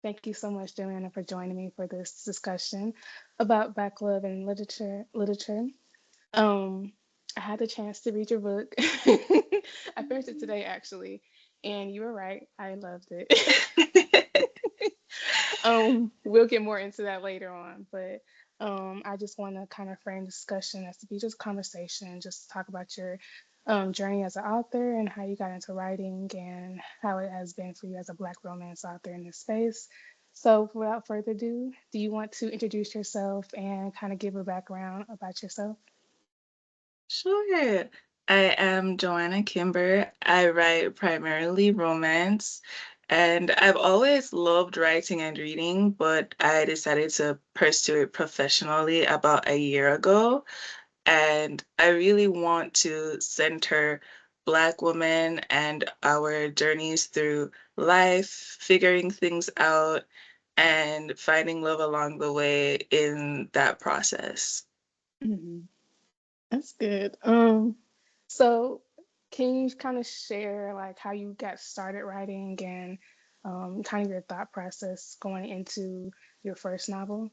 Thank you so much, Joanna, for joining me for this discussion about Black love and literature. Um, I had the chance to read your book. I finished it today, actually, and you were right. I loved it. We'll get more into that later on, but I just want to kind of frame discussion as to be just conversation, just to talk about your journey as an author and how you got into writing and how it has been for you as a Black romance author in this space. So, without further ado, do you want to introduce yourself and kind of give a background about yourself? Sure. I am Joanna Kimber. I write primarily romance, and I've always loved writing and reading, but I decided to pursue it professionally about a year ago. And I really want to center Black women and our journeys through life, figuring things out, and finding love along the way in that process. Hmm. That's good. So can you kind of share like how you got started writing and kind of your thought process going into your first novel?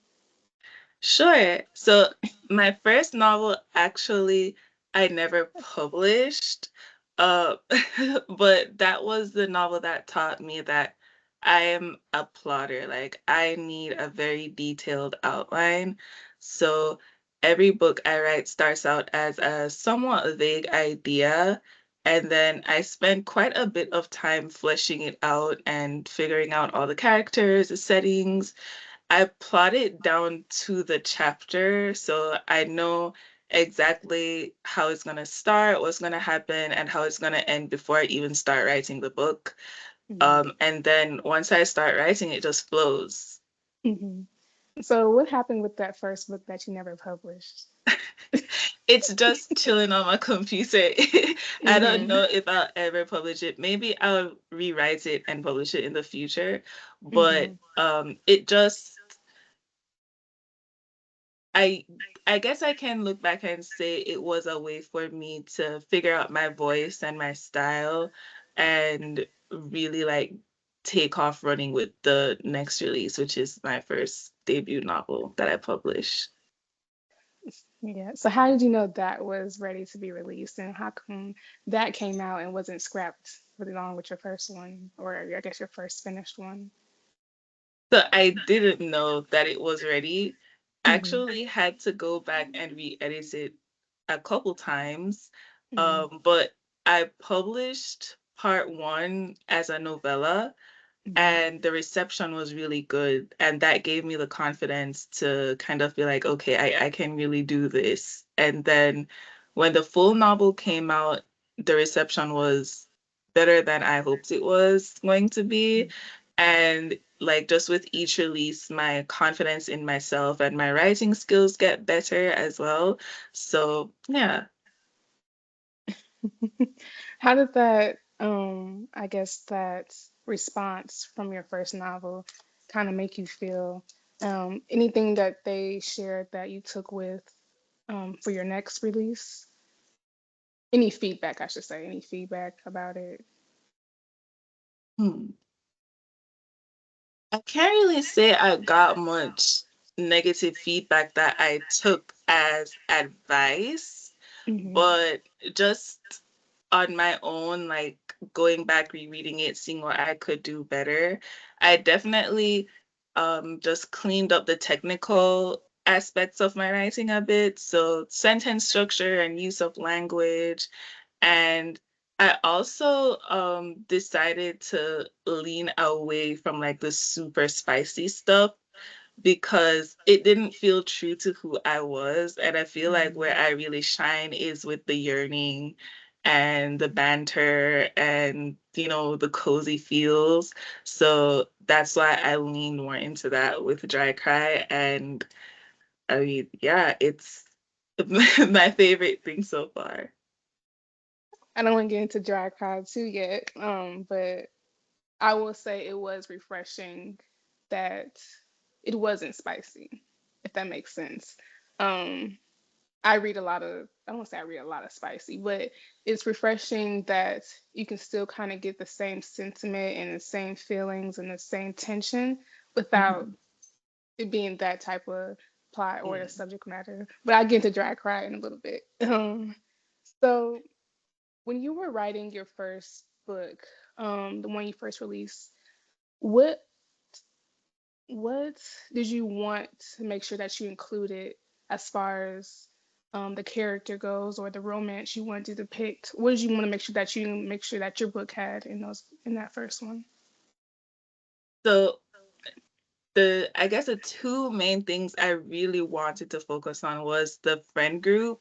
Sure. So my first novel actually I never published. Uh, but that was the novel that taught me that I am a plotter. Like I need a very detailed outline. So every book I write starts out as a somewhat vague idea. And then I spend quite a bit of time fleshing it out and figuring out all the characters, the settings. I plot it down to the chapter so I know exactly how it's going to start, what's going to happen, and how it's going to end before I even start writing the book. Hmm. And then once I start writing, it just flows. Hmm. So what happened with that first book that you never published? It's just chilling on my computer. I don't Hmm. know if I'll ever publish it. Maybe I'll rewrite it and publish it in the future, but Hmm. it just I I guess I can look back and say it was a way for me to figure out my voice and my style and really like take off running with the next release, which is my first debut novel that I published. Yeah. So how did you know that was ready to be released, and how come that came out and wasn't scrapped really along with your first one, or I guess your first finished one? So I didn't know that it was ready. Hmm. Actually had to go back and re-edit it a couple times. Hmm. But I published part one as a novella Hmm. and the reception was really good. And that gave me the confidence to kind of be like, okay, I can really do this. And then when the full novel came out, the reception was better than I hoped it was going to be. And like just with each release, my confidence in myself and my writing skills get better as well. So yeah. How did that, I guess that response from your first novel kind of make you feel? Anything that they shared that you took with for your next release? Any feedback, I should say, any feedback about it? Hmm. I can't really say I got much negative feedback that I took as advice, Hmm. but just on my own, like going back, rereading it, seeing what I could do better, I definitely just cleaned up the technical aspects of my writing a bit. So sentence structure and use of language, and I also decided to lean away from like the super spicy stuff because it didn't feel true to who I was. And I feel like Hmm. where I really shine is with the yearning and the banter and, the cozy feels. So that's why I lean more into that with Dry Cry. And I mean, yeah, it's my favorite thing so far. I don't want to get into Dry Cry too yet, but I will say it was refreshing that it wasn't spicy, if that makes sense. Um, I read a lot of, I don't want to say I read a lot of spicy, but it's refreshing that you can still kind of get the same sentiment and the same feelings and the same tension without Mhm. it being that type of plot or the Yeah. subject matter. But I get to dry cry in a little bit. So when you were writing your first book, the one you first released, what what did you want to make sure that you included as far as the character goes or the romance you want to depict? What did you want to make sure that you make sure that your book had in those in that first one? So the I guess the two main things I really wanted to focus on was the friend group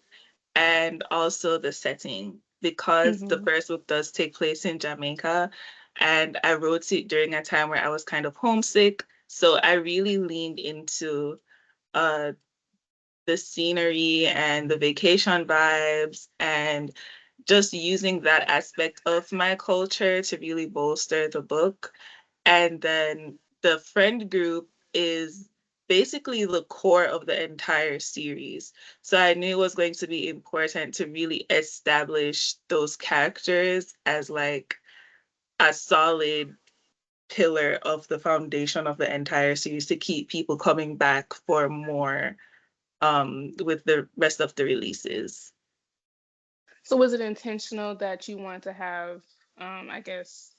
and also the setting, because the Hmm. first book does take place in Jamaica, and I wrote it during a time where I was kind of homesick. So I really leaned into uh the scenery and the vacation vibes, and just using that aspect of my culture to really bolster the book. And then the friend group is basically the core of the entire series. So I knew it was going to be important to really establish those characters as like a solid pillar of the foundation of the entire series to keep people coming back for more with the rest of the releases. So was it intentional that you wanted to have, I guess,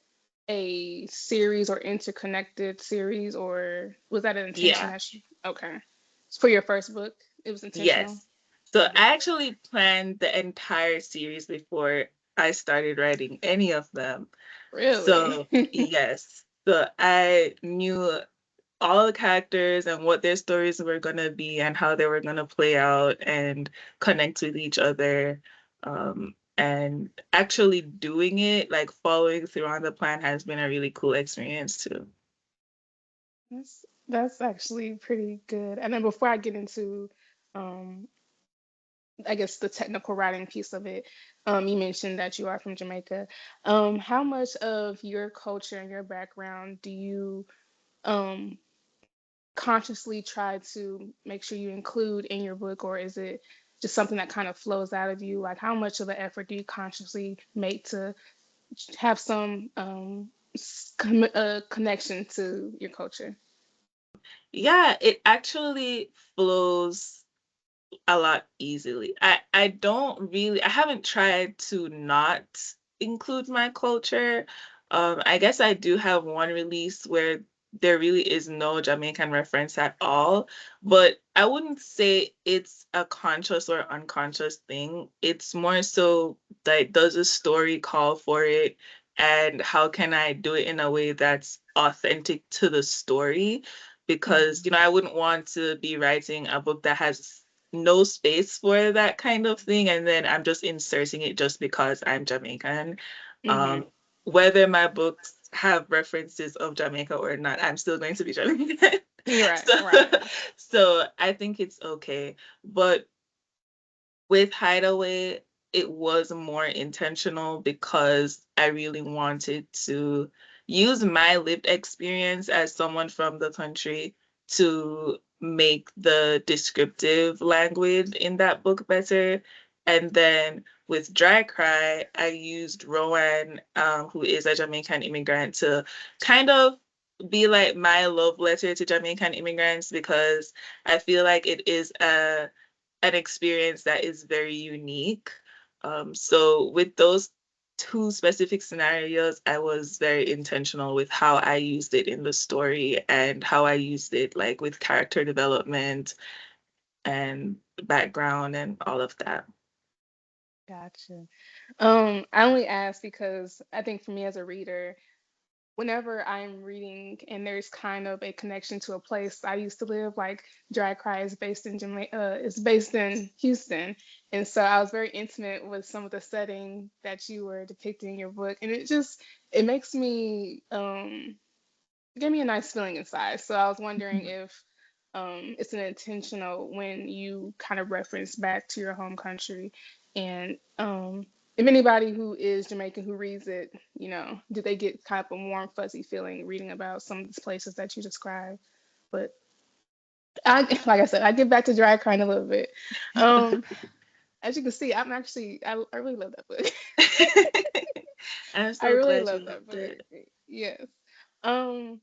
a series or interconnected series, or was that an intention Yeah. that you? Okay, for your first book, it was intentional. Yes. So Okay, I actually planned the entire series before I started writing any of them. really. So, yes. So I knew all the characters and what their stories were going to be and how they were going to play out and connect with each other. And actually doing it, like following through on the plan, has been a really cool experience too. That's actually pretty good. And then before I get into, um, I guess the technical writing piece of it, you mentioned that you are from Jamaica. How much of your culture and your background do you um, consciously try to make sure you include in your book, or is it just something that kind of flows out of you? Like, how much of an effort do you consciously make to have some connection to your culture? Yeah, it actually flows a lot easily. I haven't tried to not include my culture. I guess I do have one release where there really is no Jamaican reference at all, but I wouldn't say it's a conscious or unconscious thing. It's more so like, does a story call for it, and how can I do it in a way that's authentic to the story? Because, Hmm. I wouldn't want to be writing a book that has no space for that kind of thing, and then I'm just inserting it just because I'm Jamaican. Hmm. Um, Whether my books have references of Jamaica or not, I'm still going to be Jamaican. You're right, so, right. so I think it's okay. But with Hideaway, it was more intentional because I really wanted to use my lived experience as someone from the country to make the descriptive language in that book better. And then with Dry Cry, I used Rowan, who is a Jamaican immigrant, to kind of be like my love letter to Jamaican immigrants, because I feel like it is an experience that is very unique. So with those two specific scenarios, I was very intentional with how I used it in the story and how I used it like with character development and background and all of that. Gotcha. I only ask because I think for me as a reader, whenever I'm reading and there's kind of a connection to a place I used to live, like Dry Cry is based in Jamaica, is based in Houston, and so I was very intimate with some of the setting that you were depicting in your book, and it makes me it gave me a nice feeling inside. So I was wondering if it's an intentional when you kind of reference back to your home country, and if anybody who is Jamaican who reads it, do they get kind of a warm, fuzzy feeling reading about some of these places that you described? But I like I said, I get back to dry crying a little bit. Um, as you can see, I really love that book. I'm I so really glad you love that loved book. it. Yes. Um,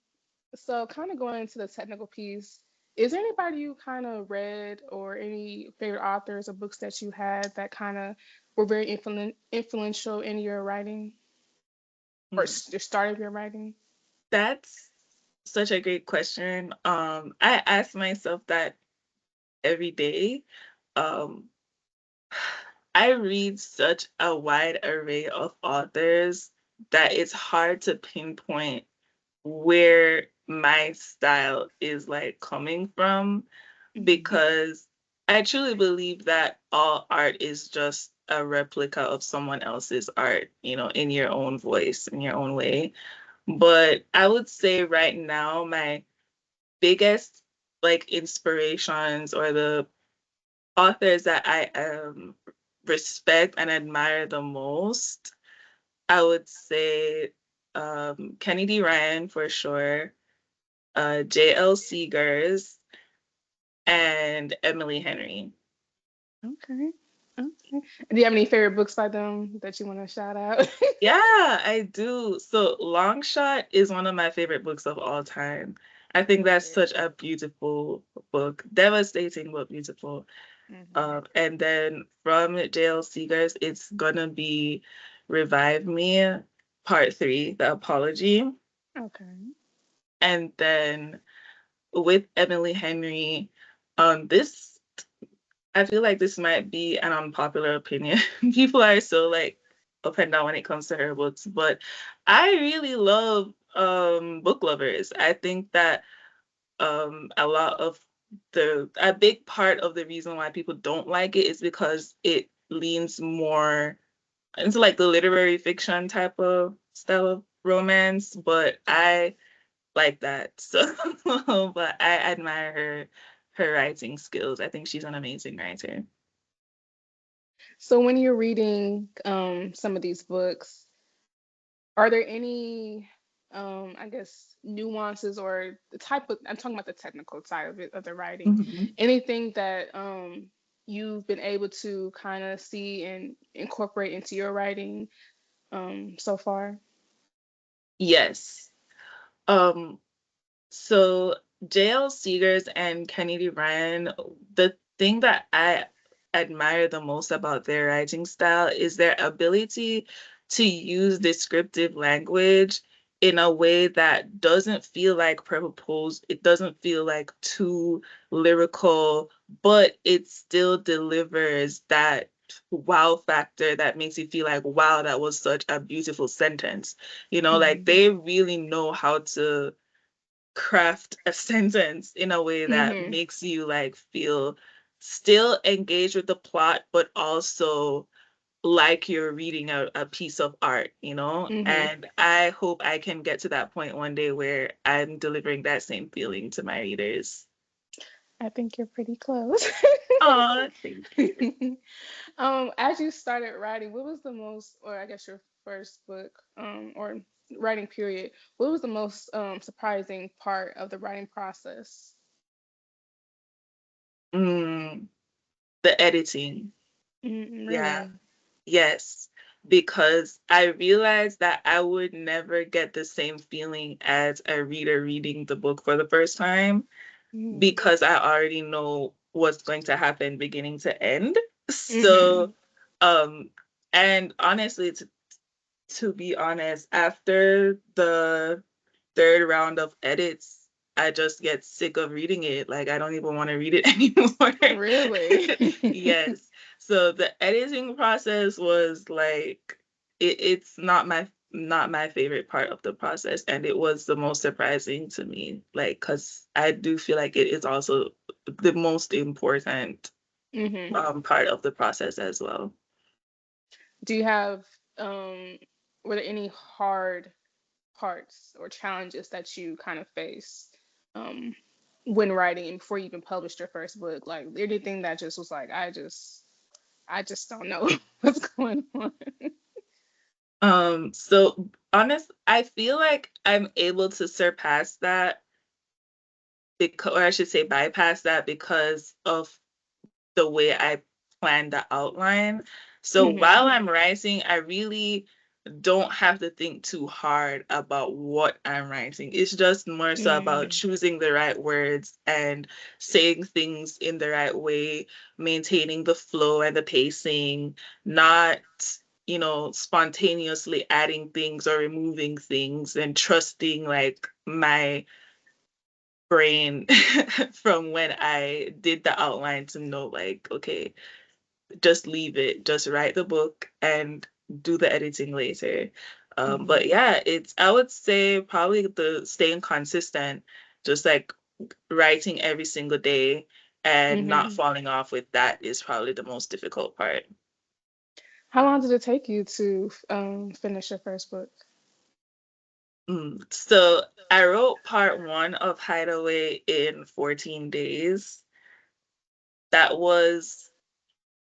so kind of going into the technical piece, is there anybody you kind of read or any favorite authors or books that you had that kind of were very influential in your writing or Hmm. the start of your writing? That's such a great question. I ask myself that every day. Um, I read such a wide array of authors that it's hard to pinpoint where my style is like coming from, Hmm. because I truly believe that all art is just a replica of someone else's art, in your own voice, in your own way. But I would say right now, my biggest like inspirations, or the authors that I respect and admire the most, I would say Kennedy Ryan for sure, J.L. Seegers, and Emily Henry. Okay. Okay. Do you have any favorite books by them that you want to shout out? Yeah, I do. So Long Shot is one of my favorite books of all time. I think Love that's it. such a beautiful book, devastating but beautiful. Hmm. And then from JL Seegers, it's gonna be Revive Me, Part Three, The Apology. Okay. And then with Emily Henry, this I feel like this might be an unpopular opinion. People are so like up and down when it comes to her books, but I really love book lovers. I think that a big part of the reason why people don't like it is because it leans more into like the literary fiction type of style of romance, but I like that. So but I admire her writing skills. I think she's an amazing writer. So when you're reading some of these books, are there any I guess nuances or the type of I'm talking about the technical side of it of the writing. Mhm. Anything that you've been able to kind of see and incorporate into your writing so far? Yes. Um So JL Seegers and Kennedy Ryan, the thing that I admire the most about their writing style is their ability to use descriptive language in a way that doesn't feel like proposed. It doesn't feel like too lyrical, but it still delivers that wow factor that makes you feel like, wow, that was such a beautiful sentence. Like Hmm. they really know how to craft a sentence in a way that Hmm. makes you like feel still engaged with the plot, but also like you're reading a piece of art, Hmm. And I hope I can get to that point one day where I'm delivering that same feeling to my readers. I think you're pretty close. Oh, thank you. As you started writing, what was the most, or I guess your first book, or writing period, what was the most surprising part of the writing process? Mm, the editing. Yeah. Really? Yes, because I realized that I would never get the same feeling as a reader reading the book for the first time, Mm-hmm. because I already know what's going to happen beginning to end. Mm-hmm. So, um, and honestly, to be honest, after the third round of edits, I just get sick of reading it. Like I don't even want to read it anymore. Really? Yes. So the editing process was like it's not my favorite part of the process, and it was the most surprising to me. Like cuz I do feel like it is also the most important Hmm. part of the process as well. Do you have, um, were there any hard parts or challenges that you kind of faced um, when writing and before you even published your first book? Like anything that just was like, I just don't know what's going on. So honest, I feel like I'm able to surpass that because, or I should say, bypass that because of the way I plan the outline. So Mhm. while I'm writing, I really don't have to think too hard about what I'm writing. It's just more so about Mm. choosing the right words and saying things in the right way, maintaining the flow and the pacing, not, spontaneously adding things or removing things, and trusting like my brain from when I did the outline to know, like, okay, just leave it, just write the book and do the editing later. But Mhm. yeah, I would say probably the staying consistent, just like writing every single day and not Mhm. falling off with that is probably the most difficult part. How long did it take you to finish your first book? So I wrote part one of Hideaway in 14 days. That was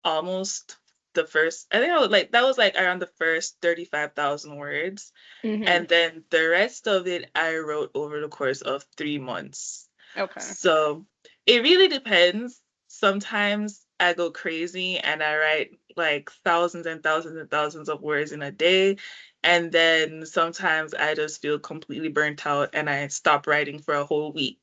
almost the first, I think I was like, that was like around the first 35,000 words. Mhm. And then the rest of it I wrote over the course of 3 months. Okay. So it really depends. Sometimes I go crazy and I write like thousands and thousands and thousands of words in a day. And then sometimes I just feel completely burnt out and I stop writing for a whole week.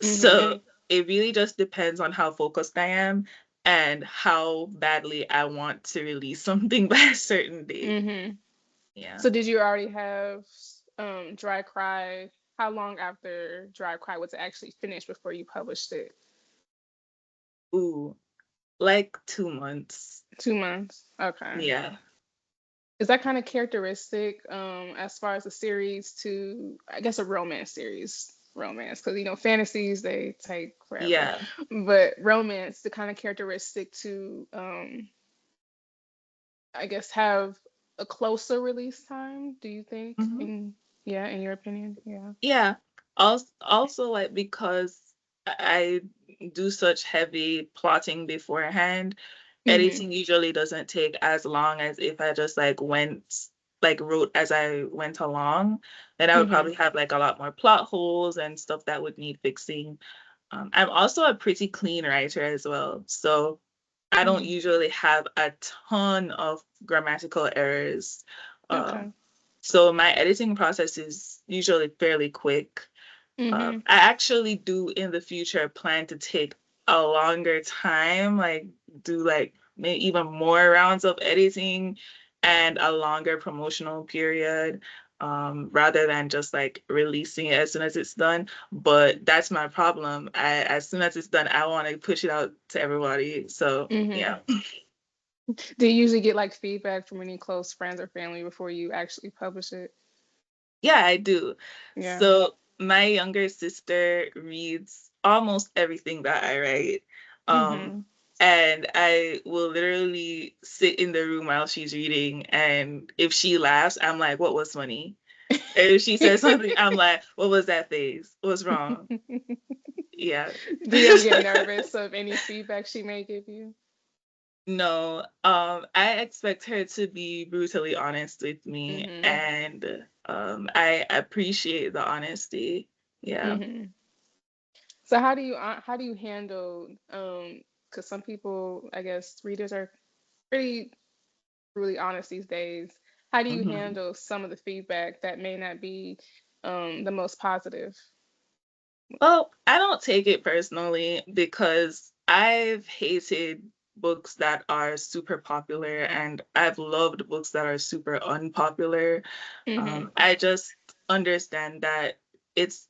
Mhm. So it really just depends on how focused I am and how badly I want to release something by a certain date. Mhm. Yeah. So did you already have Dry Cry? How long after Dry Cry was it actually finished before you published it? Ooh, like 2 months. 2 months. Okay. Yeah. Is that kind of characteristic as far as a series to, I guess, a romance series? Romance, because fantasies they take forever, Yeah. but romance, the kind of characteristic to, I guess, have a closer release time. Do you think? Mhm. Yeah, in your opinion, yeah. Yeah. Also, like, because I do such heavy plotting beforehand, Mhm. editing usually doesn't take as long as if I just wrote as I went along. Then I would Mhm. probably have like a lot more plot holes and stuff that would need fixing. I'm also a pretty clean writer as well, so I don't Mhm. usually have a ton of grammatical errors. Um, Okay. so my editing process is usually fairly quick. Mhm. I actually do in the future plan to take a longer time, like do like maybe even more rounds of editing and a longer promotional period, rather than just like releasing it as soon as it's done. But that's my problem. As soon as it's done, I want to push it out to everybody. So Mhm. yeah. Do you usually get like feedback from any close friends or family before you actually publish it? Yeah, I do. Yeah. So my younger sister reads almost everything that I write. Um, Mhm. and I will literally sit in the room while she's reading, and if she laughs, I'm like, "What was funny?" And if she says something, I'm like, "What was that face? What's wrong?" Yeah. Do you ever get nervous of any feedback she may give you? No, I expect her to be brutally honest with me, Mhm. and I appreciate the honesty. Yeah. Mhm. So how do you handle because some people, I guess, readers are pretty really honest these days. How do you Mhm. handle some of the feedback that may not be the most positive? Well, I don't take it personally because I've hated books that are super popular and I've loved books that are super unpopular. Mhm. I just understand that it's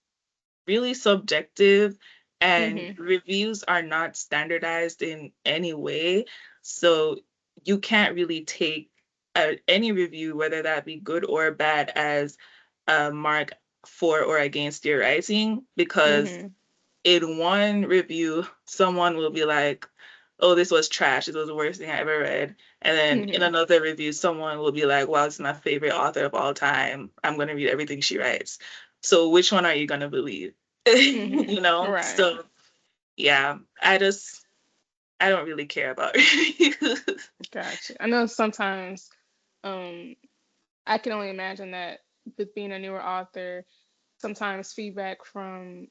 really subjective and Mhm. reviews are not standardized in any way. So you can't really take any review, whether that be good or bad, as a mark for or against your writing, because Mhm. in one review, someone will be like, "Oh, this was trash. It was the worst thing I ever read." And then in Mhm. another review, someone will be like, "Wow, this is my favorite author of all time. I'm going to read everything she writes." So which one are you going to believe? Mhm. Right. So yeah, I don't really care about reviews. Gotcha. I know sometimes um I can only imagine that with being a newer author, sometimes feedback from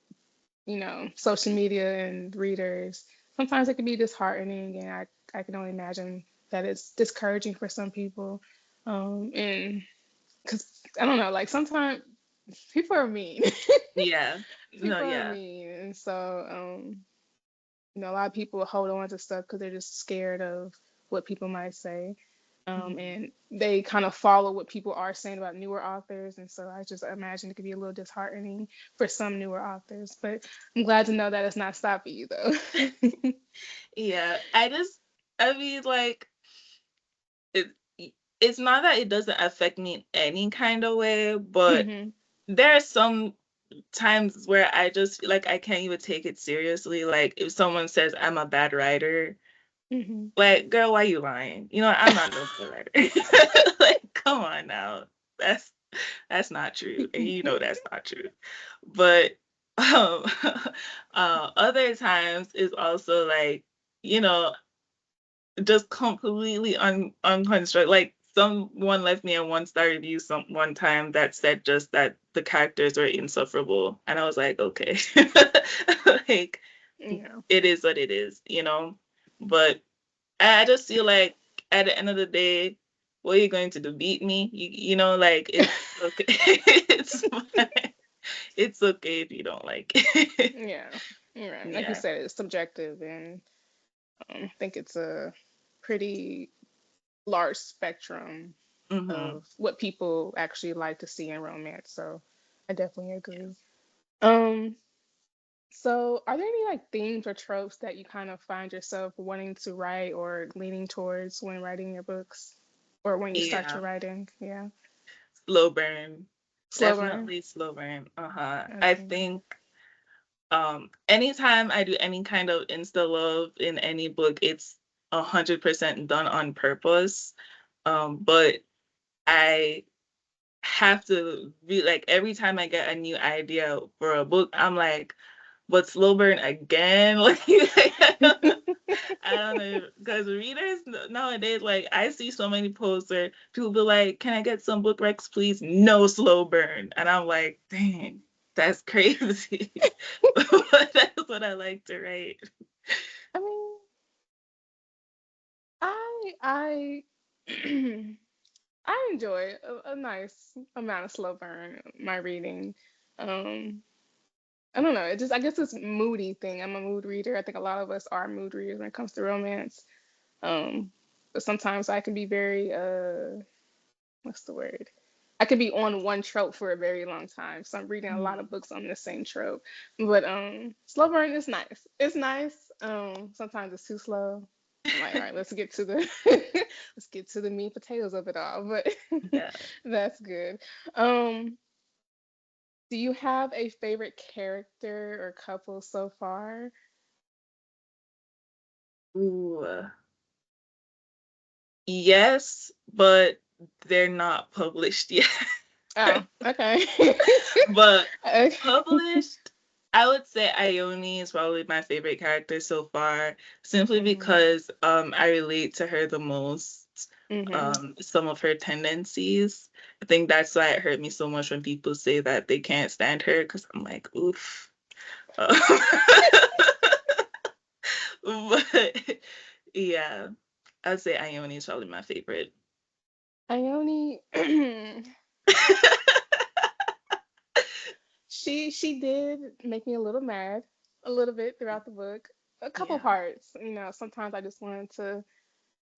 social media and readers, sometimes it can be disheartening, and I can only imagine that it's discouraging for some people. And because I don't know, like sometimes people are mean. Yeah. No, People are yeah. mean, and so a lot of people hold on to stuff because they're just scared of what people might say. Mhm. And they kind of follow what people are saying about newer authors. And so I just imagine it could be a little disheartening for some newer authors. But I'm glad to know that it's not stopping you, though. Yeah. I mean, like, it, it's not that it doesn't affect me in any kind of way, but Hmm. there are some times where I just feel like I can't even take it seriously. Like, if someone says I'm a bad writer, Hmm. like, girl, why you lying? I'm not no good writer. Like, come on now. That's that's not true. And that's not true. But um other times is also like, you know, just completely unconstructed. Like, someone left me a 1-star review one time that said just that the characters were insufferable. And I was like, okay. Like, Yeah. it is what it is. But I just feel like at the end of the day, what are you going to do? Beat me? Like, it's okay. It's fine. It's okay if you don't like it. Yeah. Right. Like you Yeah. said, it's subjective, and I think it's a pretty large spectrum Hmm. of what people actually like to see in romance. So I definitely agree. Um, so are there any like themes or tropes that you kind of find yourself wanting to write or leaning towards when writing your books or when you start Yeah. your writing? Yeah. Slow burn. Slow burn. Definitely slow burn. Uh-huh. I Okay. think anytime I do any kind of insta love in any book, it's 100% done on purpose. But I have to be like, every time I get a new idea for a book, I'm like, but slow burn again? Like, I don't know, because readers nowadays, like, I see so many posts where people be like, "Can I get some book recs, please?" No slow burn, and I'm like, dang, that's crazy. But that's what I like to write. I mean, I I enjoy a nice amount of slow burn in my reading. Um, I don't know. It just I guess it's moody thing. I'm a mood reader. I think a lot of us are mood readers when it comes to romance. Um, but sometimes I can be very what's the word? I could be on one trope for a very long time. So I'm reading a lot of Mhm. books on the same trope. But slow burn is nice. It's nice. Sometimes it's too slow. I'm like, all right, let's get to the let's get to the meat and potatoes of it all. But Yeah. that's good. Um, do you have a favorite character or couple so far? Ooh. Yes, but they're not published yet. Oh, okay. But Okay. published, I would say Ione is probably my favorite character so far, simply Mhm. because I relate to her the most. Mhm. Some of her tendencies. I think that's why it hurt me so much when people say that they can't stand her, because I'm like, oof. Uh, but yeah, I'd say Ione is probably my favorite. Ione, she did make me a little mad, a little bit throughout the book. A couple Yeah. parts, sometimes I just wanted to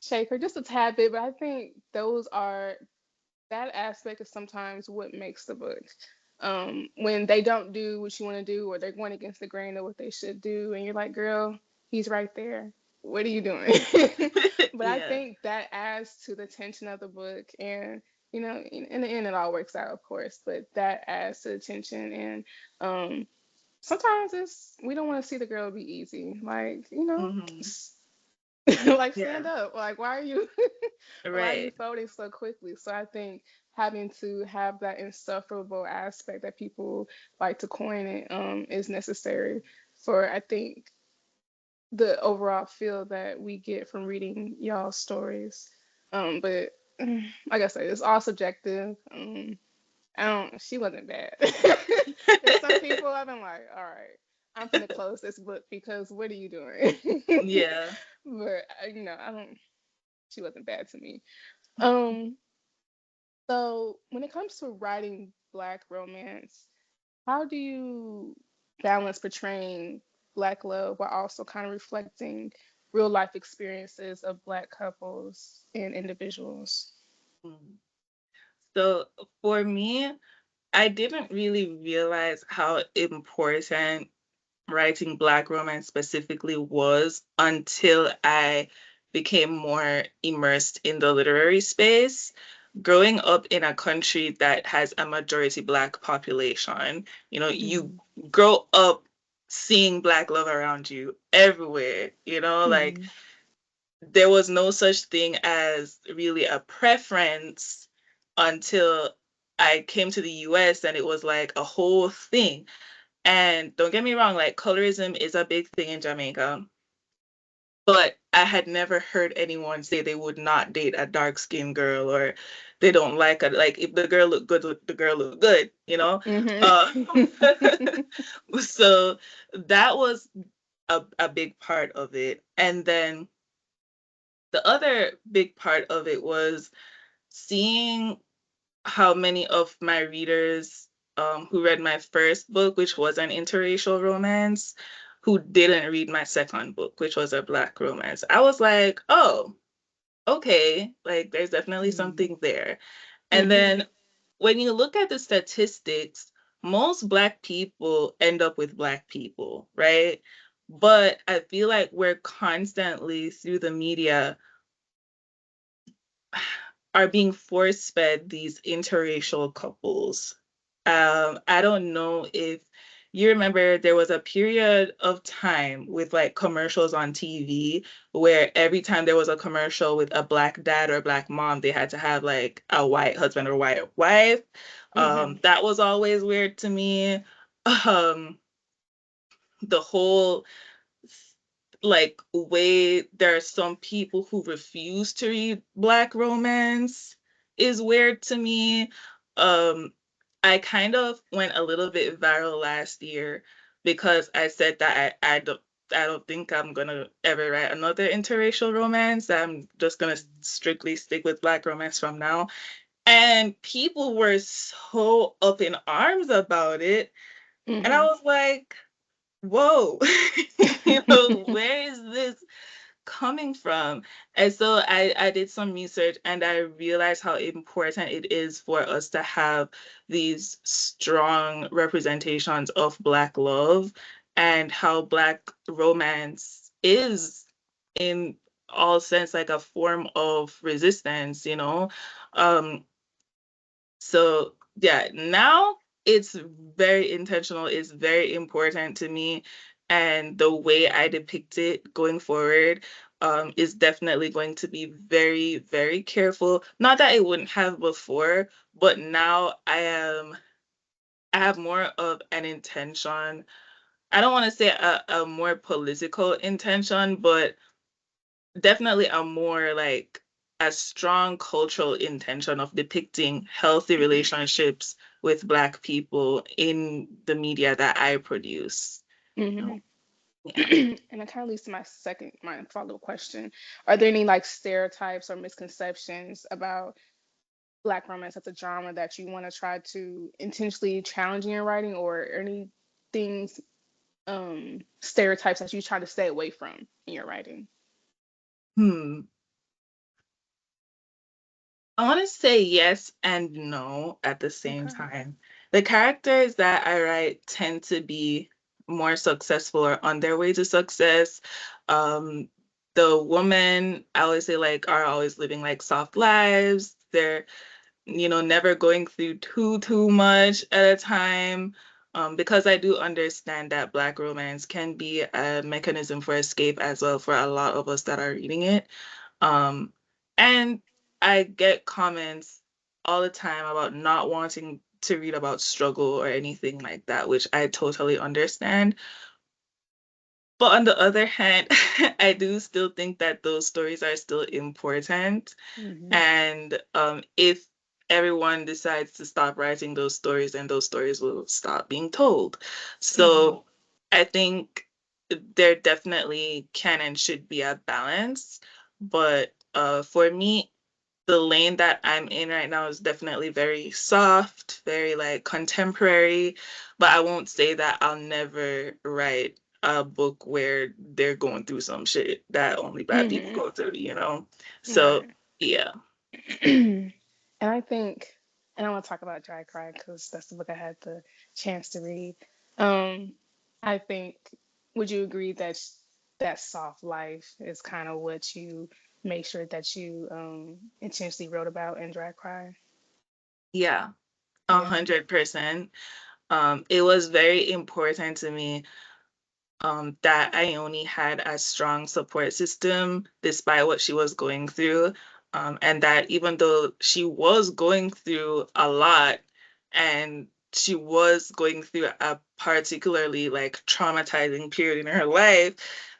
shake her just a tad bit, but I think those are that aspect is sometimes what makes the book. When they don't do what you want to do, or they're going against the grain of what they should do, and you're like, girl, he's right there. What are you doing? But I Yeah. think that adds to the tension of the book, and in the end, it all works out, of course. But that adds to the tension, and sometimes it's we don't want to see the girl be easy, like Hmm. like Yeah. stand up. Like why are you why are you Right. folding so quickly? So I think having to have that insufferable aspect that people like to coin it is necessary for I think the overall feel that we get from reading y'all's stories. But like I said, it's all subjective. I don't. She wasn't bad. There's some people I've been like, all right. I'm finna close this book because what are you doing? Yeah. But I don't. She wasn't bad to me. Um, so when it comes to writing Black romance, how do you balance portraying Black love while also kind of reflecting real life experiences of Black couples and individuals? Mm. So for me, I didn't really realize how important writing Black romance specifically was until I became more immersed in the literary space. Growing up in a country that has a majority Black population, you Mm-hmm. grow up seeing Black love around you everywhere, like Mm-hmm. there was no such thing as really a preference until I came to the US and it was like a whole thing. And don't get me wrong, like colorism is a big thing in Jamaica, but I had never heard anyone say they would not date a dark skinned girl or they don't like it. Like if the girl look good, the girl look good, you know? Uh, Mm-hmm. so that was a big part of it. And then the other big part of it was seeing how many of my readers who read my first book, which was an interracial romance, who didn't read my second book, which was a Black romance. I was like, oh, okay, like there's definitely something there. And Mm-hmm. then when you look at the statistics, most Black people end up with Black people, right? But I feel like we're constantly through the media are being force fed these interracial couples. I don't know if you remember there was a period of time with like commercials on TV where every time there was a commercial with a Black dad or a Black mom, they had to have like a white husband or white wife. Mm-hmm. That was always weird to me. Um, the whole like way there are some people who refuse to read Black romance is weird to me. Um, I kind of went a little bit viral last year because I said that I don't think I'm gonna ever write another interracial romance. I'm just gonna strictly stick with Black romance from now. And people were so up in arms about it. And I Mm-hmm. was like, whoa, where is this coming from? And so I did some research and I realized how important it is for us to have these strong representations of Black love and how Black romance is in all sense like a form of resistance, Um, so yeah, now it's very intentional, it's very important to me. And the way I depict it going forward is definitely going to be very, very careful. Not that I wouldn't have before, but now I have more of an intention. I don't want to say a more political intention, but definitely a more like a strong cultural intention of depicting healthy relationships with Black people in the media that I produce. You Mm-hmm. know? Yeah. And it kind of leads to my follow-up question. Are there any like stereotypes or misconceptions about Black romance as a genre that you want to try to intentionally challenge in your writing, or any things, stereotypes that you try to stay away from in your writing? Hmm. I want to say yes and no at the same Okay. time. The characters that I write tend to be more successful or on their way to success. Um, the women, I always say, like, are always living like soft lives. They're never going through too much at a time. Because I do understand that Black romance can be a mechanism for escape as well for a lot of us that are reading it. Um, and I get comments all the time about not wanting to read about struggle or anything like that, which I totally understand. But on the other hand, I do still think that those stories are still important. Mm-hmm. And if everyone decides to stop writing those stories, then those stories will stop being told. Mm-hmm. So I think there definitely can and should be a balance, but for me, the lane that I'm in right now is definitely very soft, very like contemporary, but I won't say that I'll never write a book where they're going through some shit that only bad people Hmm. go through, you know? So, Right. yeah. And I think, and I want to talk about Dry Cry because that's the book I had the chance to read. Um, I think, would you agree that that soft life is kind of what you make sure that you intentionally wrote about in Dry Cry? Yeah, a Yeah. 100%. It was very important to me that Ione had a strong support system despite what she was going through. And that even though she was going through a lot and she was going through a particularly like traumatizing period in her life,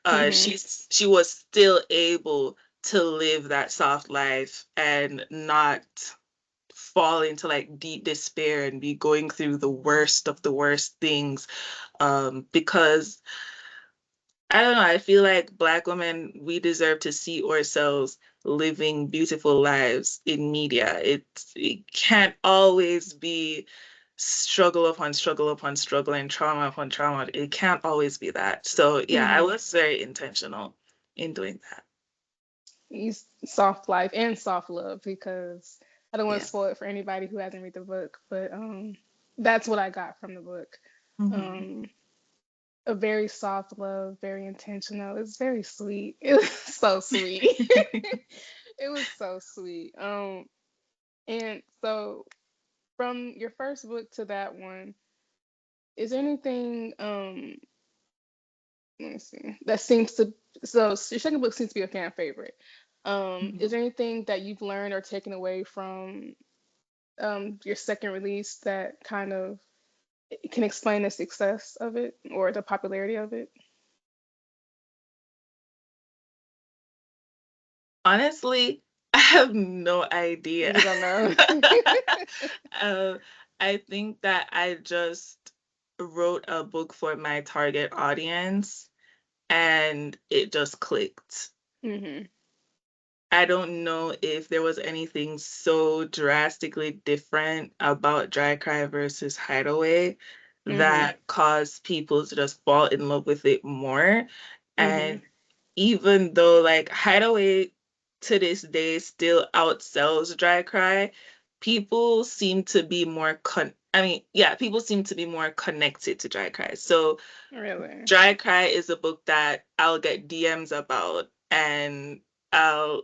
Hmm. she was still able to live that soft life and not fall into like deep despair and be going through the worst of the worst things, because I don't know. I feel like Black women, we deserve to see ourselves living beautiful lives in media. It can't always be struggle upon struggle upon struggle and trauma upon trauma. It can't always be that. So yeah, I Hmm. was very intentional in doing that. Soft life and soft love because I don't want to Yeah. spoil it for anybody who hasn't read the book, but that's what I got from the book. Hmm. Um, a very soft love, very intentional. It's very sweet. It was so sweet. It was so sweet. And so from your first book to that one, is there anything let me see that seems to so your second book seems to be a fan favorite. Is there anything that you've learned or taken away from your second release that kind of can explain the success of it or the popularity of it? Honestly, I have no idea. You don't know. uh, I think that I just wrote a book for my target audience and it just clicked. Hmm. I don't know if there was anything so drastically different about Dry Cry versus Hideaway Hmm. that caused people to just fall in love with it more. Hmm. And even though like Hideaway to this day still outsells Dry Cry, people seem to be more people seem to be more connected to Dry Cry. So Really. Dry Cry is a book that I'll get DMs about and I'll,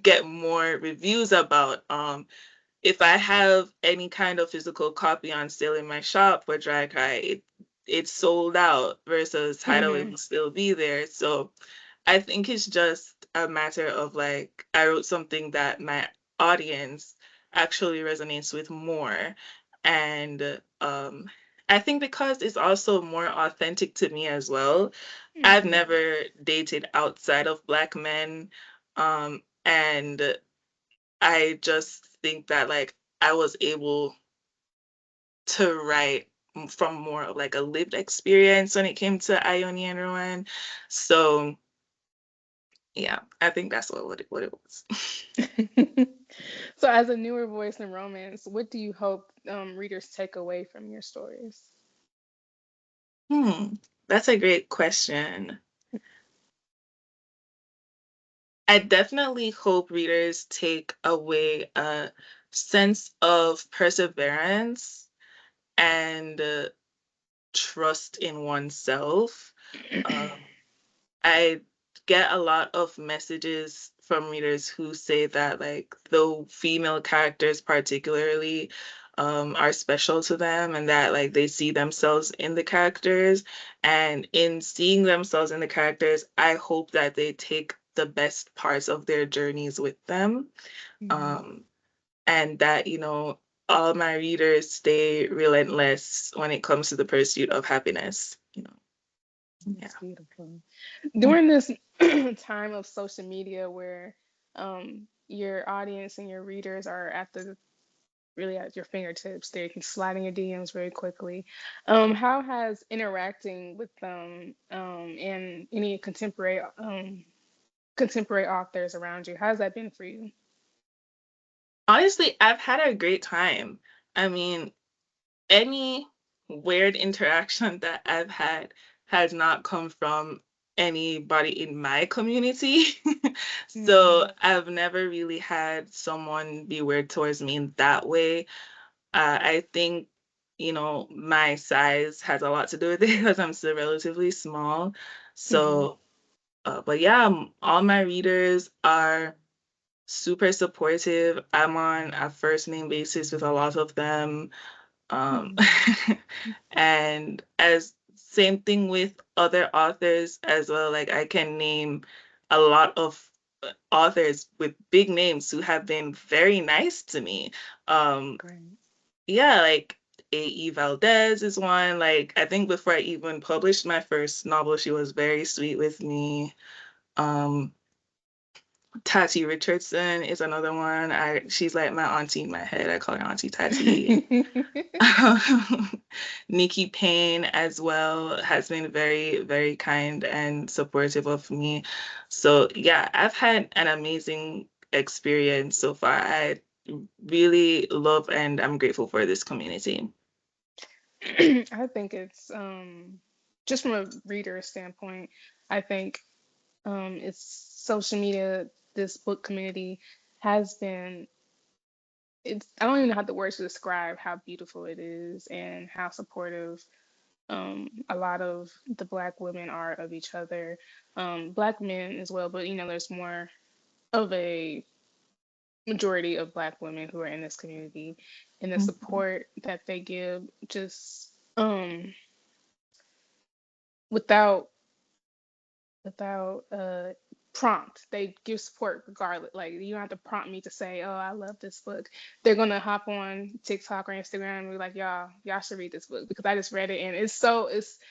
get more reviews about. If I have any kind of physical copy on sale in my shop for Dry Cry, it's sold out versus Hideaway Hmm. will still be there. So I think it's just a matter of like I wrote something that my audience actually resonates with more. And I think because it's also more authentic to me as well. I've Hmm. never dated outside of Black men. And I just think that like I was able to write from more of like a lived experience when it came to Ione and Rowan. So yeah, I think that's what it was. So, as a newer voice in romance, what do you hope readers take away from your stories? Hmm, that's a great question. I definitely hope readers take away a sense of perseverance and trust in oneself. Um, I get a lot of messages from readers who say that like the female characters particularly are special to them and that like they see themselves in the characters, and in seeing themselves in the characters I hope that they take the best parts of their journeys with them, Hmm. um, and that all my readers stay relentless when it comes to the pursuit of happiness. Yeah. That's beautiful. During this time of social media where your audience and your readers are at the really at your fingertips there. You can slide in your DMs very quickly. How has interacting with them and any contemporary authors around you, how's that been for you? Honestly, I've had a great time. I mean, any weird interaction that I've had has not come from anybody in my community. So Mm, I've never really had someone be weird towards me in that way. I think, my size has a lot to do with it because I'm still relatively small. mm-hmm, So, but yeah, all my readers are super supportive. I'm on a first name basis with a lot of them. Um, mm, and as same thing with other authors as well. Like I can name a lot of authors with big names who have been very nice to me. Um, great. yeah, like A.E. Valdez is one. Like I think before I even published my first novel, she was very sweet with me. Um, Tati Richardson is another one. She's like my auntie in my head. I call her Auntie Tati. Nikki Payne as well has been very, very kind and supportive of me. So yeah, I've had an amazing experience so far. I really love and I'm grateful for this community. I think it's just from a reader standpoint, I think it's social media, this book community has been it's I don't even have the words to describe how beautiful it is and how supportive a lot of the black women are of each other, black men as well, but there's more of a majority of black women who are in this community and the Mhm. support that they give just without prompt. They give support regardless. Like you don't have to prompt me to say, "Oh, I love this book." They're gonna hop on TikTok or Instagram and be like, y'all should read this book because I just read it and it's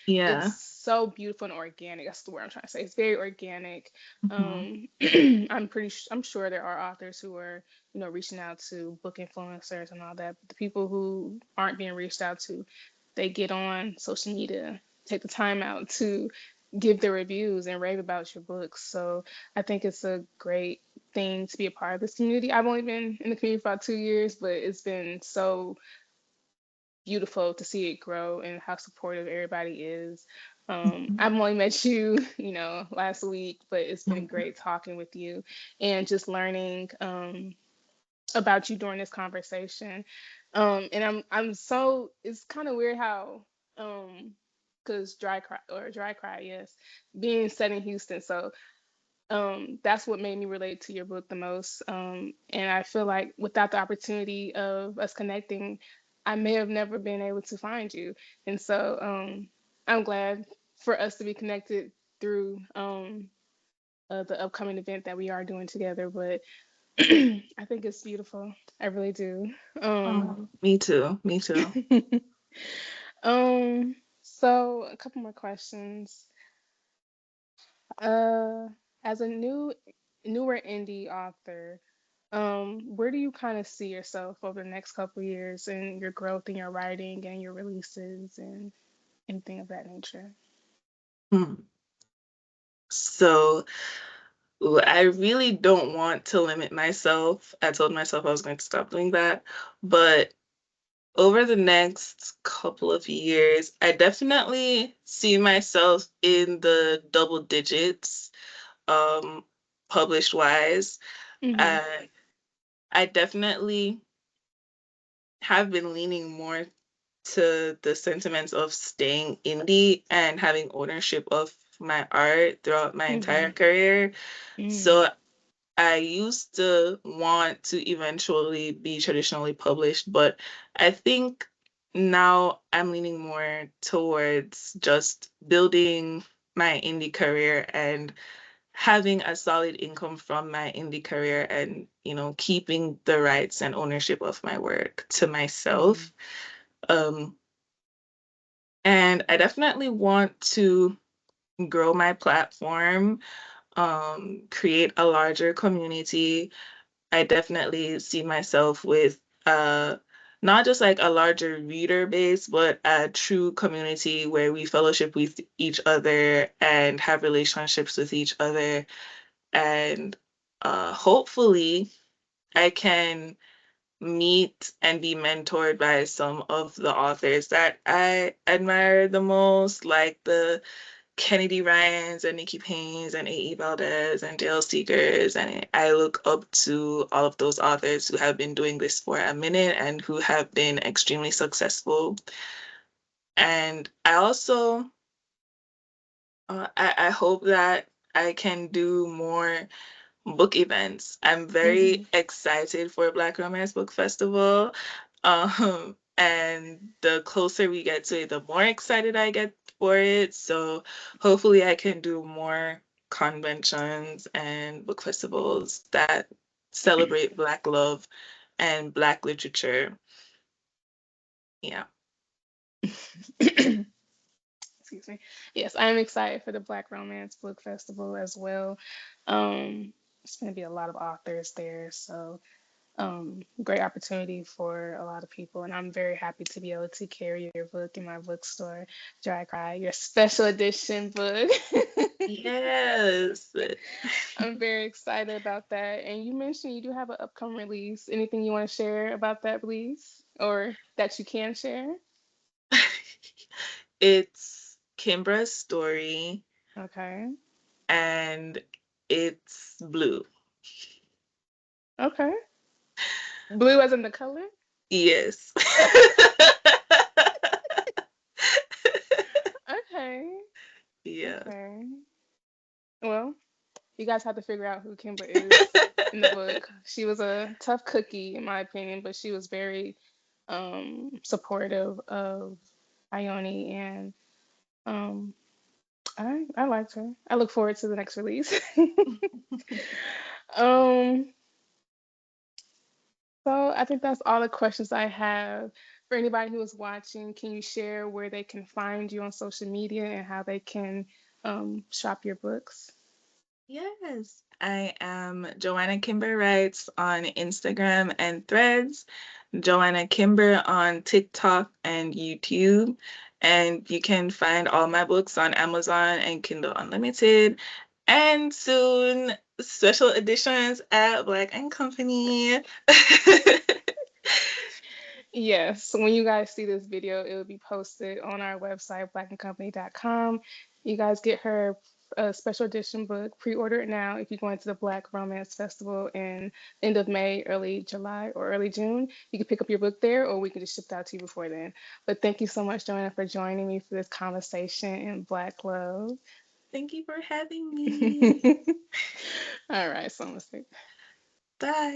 Yeah. so beautiful and organic. That's the word I'm trying to say. It's very organic. Mhm. I'm sure there are authors who are reaching out to book influencers and all that, but the people who aren't being reached out to, they get on social media, take the time out to give the reviews and rave about your books. So I think it's a great thing to be a part of this community. I've only been in the community for about 2 years, but it's been so beautiful to see it grow and how supportive everybody is. I've only met you, last week, but it's been Mhm. great talking with you and just learning about you during this conversation. And I'm so it's kind of weird how because dry cry, yes, being set in Houston. So that's what made me relate to your book the most. And I feel like without the opportunity of us connecting, I may have never been able to find you. And so I'm glad for us to be connected through the upcoming event that we are doing together. But I think it's beautiful. I really do. Um, Oh, me too. Me too. so a couple more questions. Uh, as a newer indie author, where do you kind of see yourself over the next couple years in your growth in your writing and your releases and anything of that nature? Hmm. So I really don't want to limit myself. I told myself I was going to stop doing that. But over the next couple of years, I definitely see myself in the double digits, um, published wise. Mm-hmm. I I definitely have been leaning more to the sentiments of staying indie and having ownership of my art throughout my Mm-hmm. entire career. Mm. So I used to want to eventually be traditionally published, but I think now I'm leaning more towards just building my indie career and having a solid income from my indie career and, keeping the rights and ownership of my work to Mm-hmm. myself. Um, and I definitely want to grow my platform, create a larger community. I definitely see myself with not just like a larger reader base, but a true community where we fellowship with each other and have relationships with each other. And hopefully, I can meet and be mentored by some of the authors that I admire the most, like the Kennedy Ryans and Nikki Paynes and A.E. Valdez and Dale Seekers. And I look up to all of those authors who have been doing this for a minute and who have been extremely successful. And I also, I hope that I can do more book events. I'm Hmm. very excited for Black Romance Book Festival. And the closer we get to it, the more excited I get for it. So hopefully I can do more conventions and book festivals that celebrate Black love and Black literature. Yeah. Excuse me. Yes, I'm excited for the Black Romance Book Festival as well. It's going to be a lot of authors there, so great opportunity for a lot of people. And I'm very happy to be able to carry your book in my bookstore, Dry Cry, your special edition book. Yes. I'm very excited about that. And you mentioned you do have an upcoming release. Anything you want to share about that release or that you can share? It's Kimbra's story Okay. and it's blue. Okay. Blue as in the color? Yes. Okay. Yeah. Okay. Well, you guys have to figure out who Kimber is in the book. She was a tough cookie, in my opinion, but she was very supportive of Ione, and um, I liked her. I look forward to the next release. um, so I think that's all the questions I have. For anybody who is watching, can you share where they can find you on social media and how they can shop your books? Yes. I am Joanna Kimber Writes on Instagram and Threads, Joanna Kimber on TikTok and YouTube. And you can find all my books on Amazon and Kindle Unlimited. And soon, special editions at Black and Company. Yes, when you guys see this video, it will be posted on our website, blackandcompany.com. You guys get her special edition book. Pre-order it now if you're going to the Black Romance Festival in end of May, early July, or early June. You can pick up your book there, or we can just ship it out to you before then. But thank you so much, Joanna, for joining me for this conversation in Black love. Thank you for having me. All right, so I'm gonna say Bye.